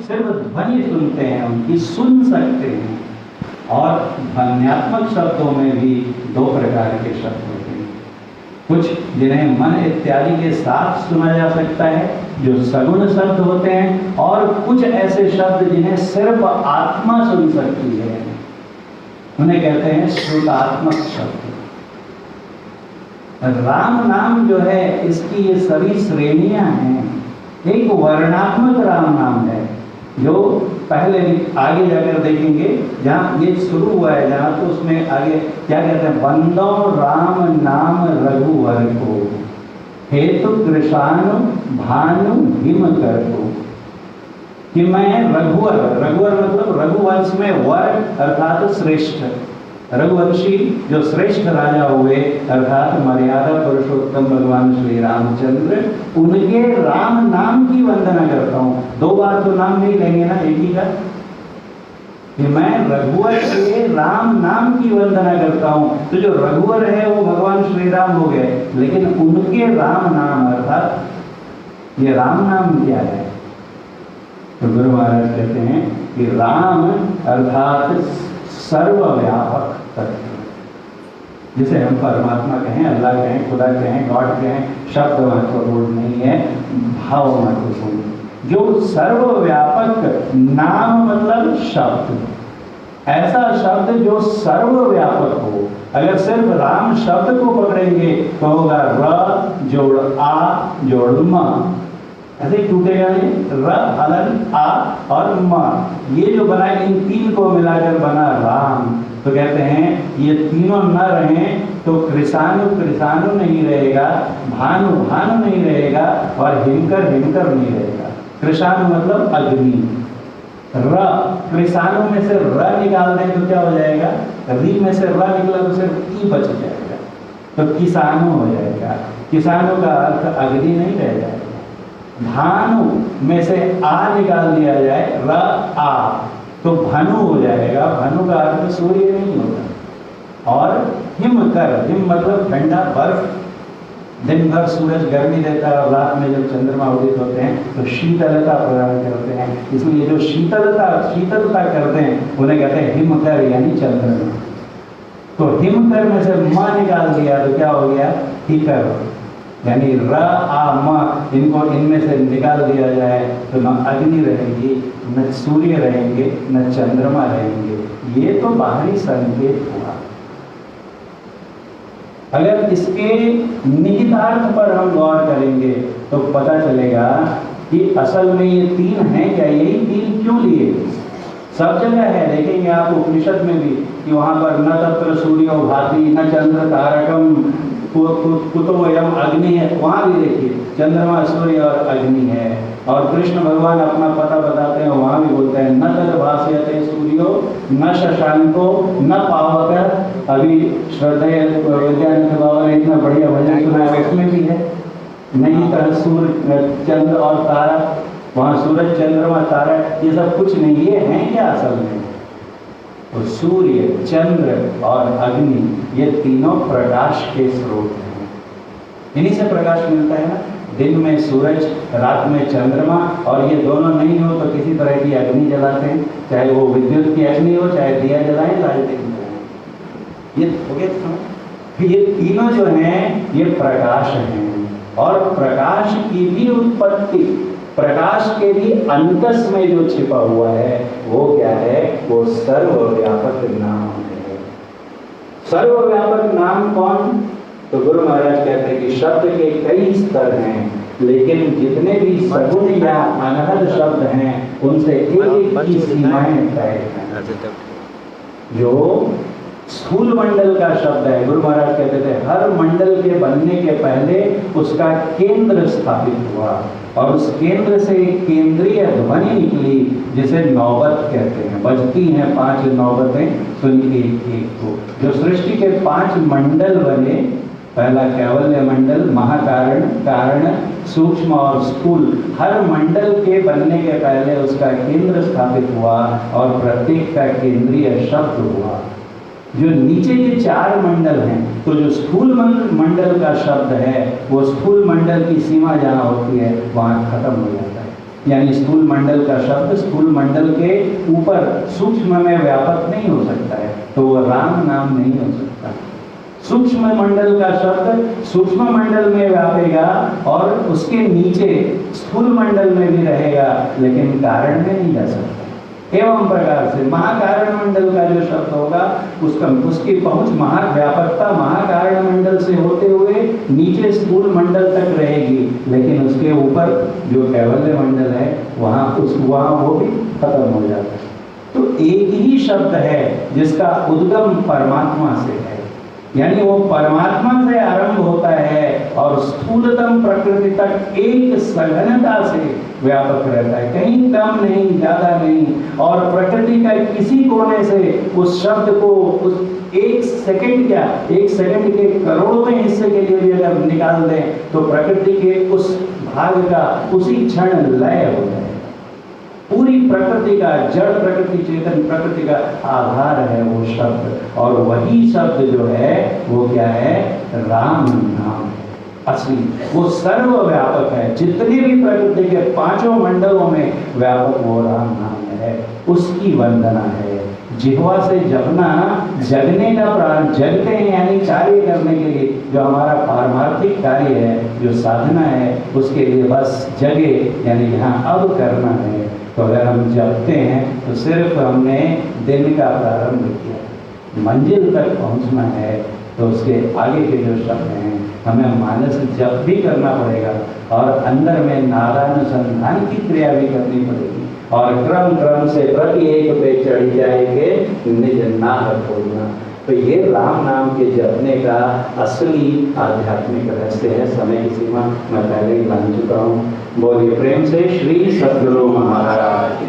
सिर्फ ध्वनि सुनते हैं, उनकी सुन सकते हैं। और ध्वन्यात्मक शब्दों में भी दो प्रकार के शब्द होते हैं, कुछ जिन्हें मन इत्यादि के साथ सुना जा सकता है, जो सगुण शब्द होते हैं, और कुछ ऐसे शब्द जिन्हें सिर्फ आत्मा सुन सकती है, उन्हें कहते हैं श्रुतात्मक शब्द। राम नाम जो है, इसकी ये सभी श्रेणियां हैं। एक वर्णात्मक राम नाम है, जो पहले आगे जाकर देखेंगे, जहाँ ये शुरू हुआ है जहाँ, तो उसमें आगे क्या कहते हैं, बंदो राम नाम रघुवर को, हेतु कृषाणु भानु हिम कर को, कि मैं रघुवर, रघुवर मतलब रघुवंश में वर अर्थात श्रेष्ठ, रघुवंशी जो श्रेष्ठ राजा हुए अर्थात मर्यादा पुरुषोत्तम भगवान श्री रामचंद्र, उनके राम नाम की वंदना करता हूँ। दो बार तो नाम नहीं लेंगे ना एक ही का, कि मैं रघुवर के राम नाम की वंदना करता हूँ। तो जो रघुवर है वो भगवान श्री राम हो गए, लेकिन उनके राम नाम अर्थात ये राम नाम क्या है? तो गुरु महाराज कहते हैं कि राम अर्थात सर्वव्यापक तत्व, जिसे हम परमात्मा कहें, अल्लाह कहें, खुदा कहें, गॉड कहें, शब्द महत्वपूर्ण नहीं है, भाव महत्वपूर्ण। जो सर्वव्यापक, नाम मतलब शब्द, ऐसा शब्द जो सर्वव्यापक हो। अगर सिर्फ राम शब्द को पकड़ेंगे तो होगा र जोड़ आ जोड़ म, ऐसे टूटेगा नहीं, र हलन आ और म, ये जो बना, इन तीन को मिलाकर बना राम। तो कहते हैं ये तीनों न रहें तो कृषाणु कृषाणु नहीं रहेगा, भानु भानु नहीं रहेगा, और हिमकर हिमकर नहीं रहेगा। कृषाणु मतलब अग्नि, र कृषाणु में से र निकाल दें तो क्या हो जाएगा, री में से र निकला तो सिर्फ ई बच जाएगा, तो किसानु हो जाएगा। किसानु का अर्थ अग्नि नहीं रह जाएगा। भानु में से आ निकाल दिया जाए, र आ, तो भनु हो जाएगा। भनु का अर्थ सूर्य नहीं होता। और हिमकर, हिम मतलब ठंडा बर्फ, दिन भर सूरज गर्मी देता है और रात में जब चंद्रमा उदित होते हैं तो शीतलता प्रदान करते हैं, इसलिए जो शीतलता करते हैं उन्हें कहते हैं हिमकर यानी चंद्रमा। तो हिमकर में से म निकाल दिया तो क्या हो गया, हिकर, यानी र आ म, इनको इनमें से निकाल दिया जाए तो न अग्नि रहेगी, न सूर्य रहेंगे, न चंद्रमा रहेंगे। ये तो बाहरी संकेत हुआ। अगर इसके निहितार्थ पर हम गौर करेंगे तो पता चलेगा कि असल में ये तीन हैं क्या, यही तीन क्यों लिए। सब जगह है, देखेंगे आप उपनिषद में भी कि वहां पर न तत्र सूर्यो भाति न चंद्र तारकम कुतो एवं अग्नि है, वहां भी देखिए चंद्रमा सूर्य और अग्नि है। और कृष्ण भगवान अपना पता बताते हैं, वहां भी बोलते हैं न तद भास्यते सूर्यो न शशांको न पावक। अभी श्रद्धेय विद्यानंद बाबा ने इतना बढ़िया भजन सुनाया, उसमें भी है नहीं तरह सूर्य चंद्र और तारा, वहां सूरज चंद्रमा तारा ये सब कुछ नहीं, ये हैं क्या असल में, तो सूर्य चंद्र और अग्नि ये तीनों प्रकाश के स्रोत हैं। इन्हीं से प्रकाश मिलता है ना, दिन में सूरज, रात में चंद्रमा, और ये दोनों नहीं हो तो किसी तरह की अग्नि जलाते हैं, चाहे वो विद्युत की अग्नि हो, चाहे दिया जलाएं, लालटेन जलाएं। ये हो गया। ये तीनों जो हैं ये प्रकाश हैं, और प्रकाश की भी उत्पत्ति, प्रकाश के भी अंतस में जो छिपा हुआ है वो क्या है, वो सर्वव्यापक नाम है। सर्वव्यापक नाम कौन, तो गुरु महाराज कहते हैं कि शब्द के कई स्तर हैं, लेकिन जितने भी सगुण या अनहद शब्द हैं उनसे एक की सीमाएं तय हैं। जो स्थूल मंडल का शब्द है, गुरु महाराज कहते थे हर मंडल के बनने के पहले उसका केंद्र स्थापित हुआ, और उस केंद्र से एक केंद्रीय ध्वनि निकली जिसे नौबत कहते हैं। बजती हैं 5 नौबतें सुनिए एक को। जो सृष्टि के 5 मंडल बने, पहला कैवल्य मंडल, महाकारण, कारण, सूक्ष्म और स्थूल, हर मंडल के बनने के पहले उसका केंद्र स्थापित हुआ और प्रत्येक का केंद्रीय शब्द हुआ। जो नीचे के 4 मंडल हैं, तो जो स्थूल मंडल का शब्द है वो स्थूल मंडल की सीमा जहाँ होती है वहाँ खत्म हो जाता है। यानी स्थूल मंडल का शब्द स्थूल मंडल के ऊपर सूक्ष्म में व्यापक नहीं हो सकता है, तो वो राम नाम नहीं हो सकता। सूक्ष्म मंडल का शब्द सूक्ष्म मंडल में व्यापेगा और उसके नीचे स्थूल मंडल में भी रहेगा, लेकिन कारण में नहीं जा सकता। एवं प्रकार से महाकारण मंडल का जो शब्द होगा उसकी पहुंच महाव्यापकता महाकारण मंडल से होते हुए नीचे स्थूल मंडल तक रहेगी, लेकिन उसके ऊपर जो कैवल्य मंडल है वहाँ वो भी खत्म हो जाता है। तो एक ही शब्द है जिसका उद्गम परमात्मा से है, यानी वो परमात्मा से आरंभ होता है और स्थूलतम प्रकृति तक एक सघनता से व्यापक रहता है, कहीं कम नहीं ज्यादा नहीं। और प्रकृति का किसी कोने से उस शब्द को उस एक सेकंड के करोड़वें हिस्से के लिए भी अगर निकाल दें तो प्रकृति के उस भाग का उसी क्षण लय हो जाए। पूरी प्रकृति का जड़ प्रकृति चेतन प्रकृति का आधार है वो शब्द, और वही शब्द जो है वो क्या है, राम नाम असली, वो सर्वव्यापक है। जितने भी प्रकृति के पांचों मंडलों में व्यापक वो राम नाम है, उसकी वंदना है। जिह्वा से जपना जगने का प्राण जगते हैं, यानी कार्य करने के लिए जो हमारा पारमार्थिक कार्य है, जो साधना है, उसके लिए बस जगे, यानी यहाँ अब करना है। तो अगर हम जपते हैं तो सिर्फ हमने दिन का प्रारंभ किया, मंजिल तक पहुंचना है तो उसके आगे के जो शब्द हैं हमें मानस जप भी करना पड़ेगा और अंदर में नादानुसंधान की क्रिया भी करनी पड़ेगी, और क्रम क्रम से प्रति एक पे चढ़ जाएंगे निज नाह खोजना। तो ये राम नाम के जपने का असली आध्यात्मिक रहस्य है। समय की सीमा मैं पहले ही मान चुका हूँ। बोलिए प्रेम से श्री सद्गुरु महाराज।